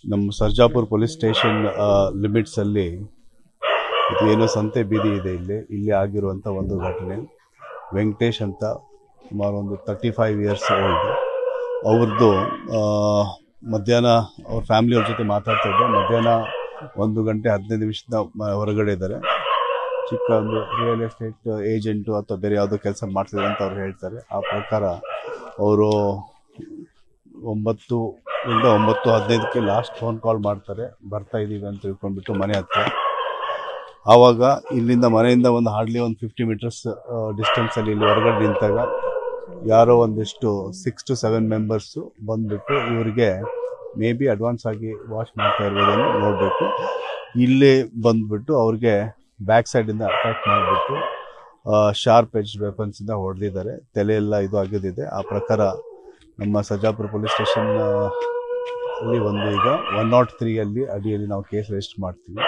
ನಮ್ಮ Sarjapura police station ಲಿಮಿಟ್ಸಲ್ಲಿ ಇದು ಏನೋ ಸಂತೆ ಬೀದಿ ಇದೆ ಇಲ್ಲಿ ಆಗಿರುವಂಥ ಒಂದು ಘಟನೆ. ವೆಂಕಟೇಶ್ ಅಂತ ಸುಮಾರು ಒಂದು 35 ಇಯರ್ಸ್ ಓಲ್ಡ್. ಅವ್ರದ್ದು ಮಧ್ಯಾಹ್ನ ಅವ್ರ ಫ್ಯಾಮಿಲಿಯವ್ರ ಜೊತೆ ಮಾತಾಡ್ತಾ ಇದ್ದೆ. ಮಧ್ಯಾಹ್ನ 1:15 ಹೊರಗಡೆ ಇದ್ದಾರೆ. ಚಿಕ್ಕ ಒಂದು ರಿಯಲ್ ಎಸ್ಟೇಟ್ ಏಜೆಂಟು ಅಥವಾ ಬೇರೆ ಯಾವುದೋ ಕೆಲಸ ಮಾಡ್ತಿದ್ದಾರೆ ಅಂತ ಅವ್ರು ಹೇಳ್ತಾರೆ. ಆ ಪ್ರಕಾರ ಅವರು 9:15 ಲಾಸ್ಟ್ ಫೋನ್ ಕಾಲ್ ಮಾಡ್ತಾರೆ, ಬರ್ತಾ ಇದ್ದೀವಿ ಅಂತ ತಿಳ್ಕೊಂಡ್ಬಿಟ್ಟು ಮನೆ ಹತ್ರ. ಆವಾಗ ಇಲ್ಲಿಂದ ಮನೆಯಿಂದ ಒಂದು ಹಾರ್ಡ್ಲಿ 50 ಮೀಟರ್ಸ್ ಡಿಸ್ಟೆನ್ಸಲ್ಲಿ ಇಲ್ಲಿ ಹೊರಗಡೆ ನಿಂತಾಗ ಯಾರೋ ಒಂದಿಷ್ಟು 6 to 7 ಮೆಂಬರ್ಸು ಬಂದುಬಿಟ್ಟು ಇವರಿಗೆ ಮೇ ಬಿ ಅಡ್ವಾನ್ಸ್ ಆಗಿ ವಾಶ್ ಮಾಡ್ತಾ ಇರ್ಬೋದನ್ನು ನೋಡಬೇಕು. ಇಲ್ಲೇ ಬಂದುಬಿಟ್ಟು ಅವ್ರಿಗೆ ಬ್ಯಾಕ್ ಸೈಡಿಂದ ಅಟ್ಯಾಕ್ ಮಾಡಿಬಿಟ್ಟು ಶಾರ್ಪ್ ಎಡ್ಜ್ ವೆಪನ್ಸಿಂದ ಹೊಡೆದಿದ್ದಾರೆ. ತಲೆಯೆಲ್ಲ ಇದು ಆಗಿದ್ದಿದೆ. ಆ ಪ್ರಕಾರ ನಮ್ಮ ಸರ್ಜಾಪುರ ಪೊಲೀಸ್ ಸ್ಟೇಷನ್ ಅಲ್ಲಿ ಈಗ 103 ಅಡಿಯಲ್ಲಿ ನಾವು ಕೇಸ್ ರಿಜಿಸ್ಟರ್ ಮಾಡ್ತೀವಿ.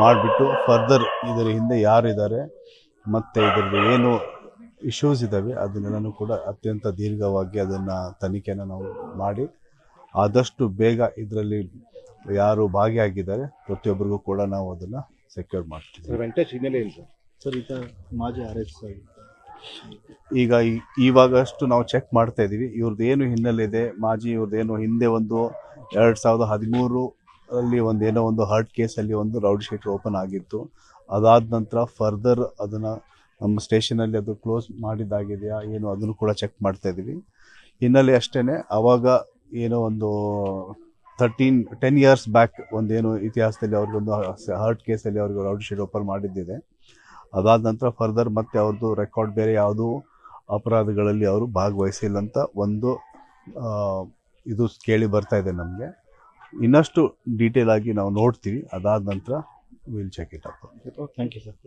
ಮಾಡಿಬಿಟ್ಟು ಫರ್ದರ್ ಇದರ ಹಿಂದೆ ಯಾರಿದ್ದಾರೆ ಮತ್ತು ಇದರಲ್ಲಿ ಏನು ಇಶ್ಯೂಸ್ ಇದ್ದಾವೆ ಅದನ್ನೆಲ್ಲನೂ ಕೂಡ ಅತ್ಯಂತ ದೀರ್ಘವಾಗಿ ಅದನ್ನು ತನಿಖೆಯನ್ನು ನಾವು ಮಾಡಿ ಆದಷ್ಟು ಬೇಗ ಇದರಲ್ಲಿ ಯಾರು ಭಾಗಿಯಾಗಿದ್ದಾರೆ ಪ್ರತಿಯೊಬ್ಬರಿಗೂ ಕೂಡ ನಾವು ಅದನ್ನು ಸೆಕ್ಯೂರ್ ಮಾಡ್ತೀವಿ. ವೆಂಕಟೇಶ್ ಹಿನ್ನೆಲೆ ಇಲ್ಲ ಸರ್, ಈಗ ಮಾಜಿ RS ಈಗ ಇವಾಗಷ್ಟು ನಾವು ಚೆಕ್ ಮಾಡ್ತಾ ಇದ್ದೀವಿ. ಇವ್ರದ್ದು ಏನು ಹಿನ್ನೆಲೆ ಇದೆ, ಇವ್ರದ್ದೇನು ಹಿಂದೆ ಒಂದು 2013 ಏನೋ ಒಂದು ಹರ್ಟ್ ಕೇಸಲ್ಲಿ ಒಂದು ರೌಡಿ ಶೀಟರ್ ಓಪನ್ ಆಗಿತ್ತು. ಅದಾದ ನಂತರ ಫರ್ದರ್ ಅದನ್ನು ನಮ್ಮ ಸ್ಟೇಷನಲ್ಲಿ ಅದು ಕ್ಲೋಸ್ ಮಾಡಿದ್ದಾಗಿದೆಯಾ ಏನು ಅದನ್ನು ಕೂಡ ಚೆಕ್ ಮಾಡ್ತಾ ಇದ್ದೀವಿ. ಹಿನ್ನೆಲೆ ಅಷ್ಟೇ ಆವಾಗ ಏನೋ ಒಂದು 10 ಇಯರ್ಸ್ ಬ್ಯಾಕ್ ಒಂದೇನು ಇತಿಹಾಸದಲ್ಲಿ ಅವ್ರಿಗೊಂದು ಹರ್ಟ್ ಕೇಸಲ್ಲಿ ಅವ್ರಿಗೆ ರೌಡಿ ಶೀಟ್ ಓಪನ್ ಮಾಡಿದ್ದಿದೆ. ಅದಾದ ನಂತರ ಫರ್ದರ್ ಮತ್ತೆ ಅವ್ರದ್ದು ರೆಕಾರ್ಡ್ ಬೇರೆ ಯಾವುದೂ ಅಪರಾಧಗಳಲ್ಲಿ ಅವರು ಭಾಗವಹಿಸಿಲ್ಲ ಅಂತ ಒಂದು ಇದು ಕೇಳಿ ಬರ್ತಾ ಇದೆ ನಮಗೆ. ಇನ್ನಷ್ಟು ಡೀಟೇಲ್ ಆಗಿ ನಾವು ನೋಡ್ತೀವಿ. ಅದಾದ ನಂತರ will check it up. Thank you sir.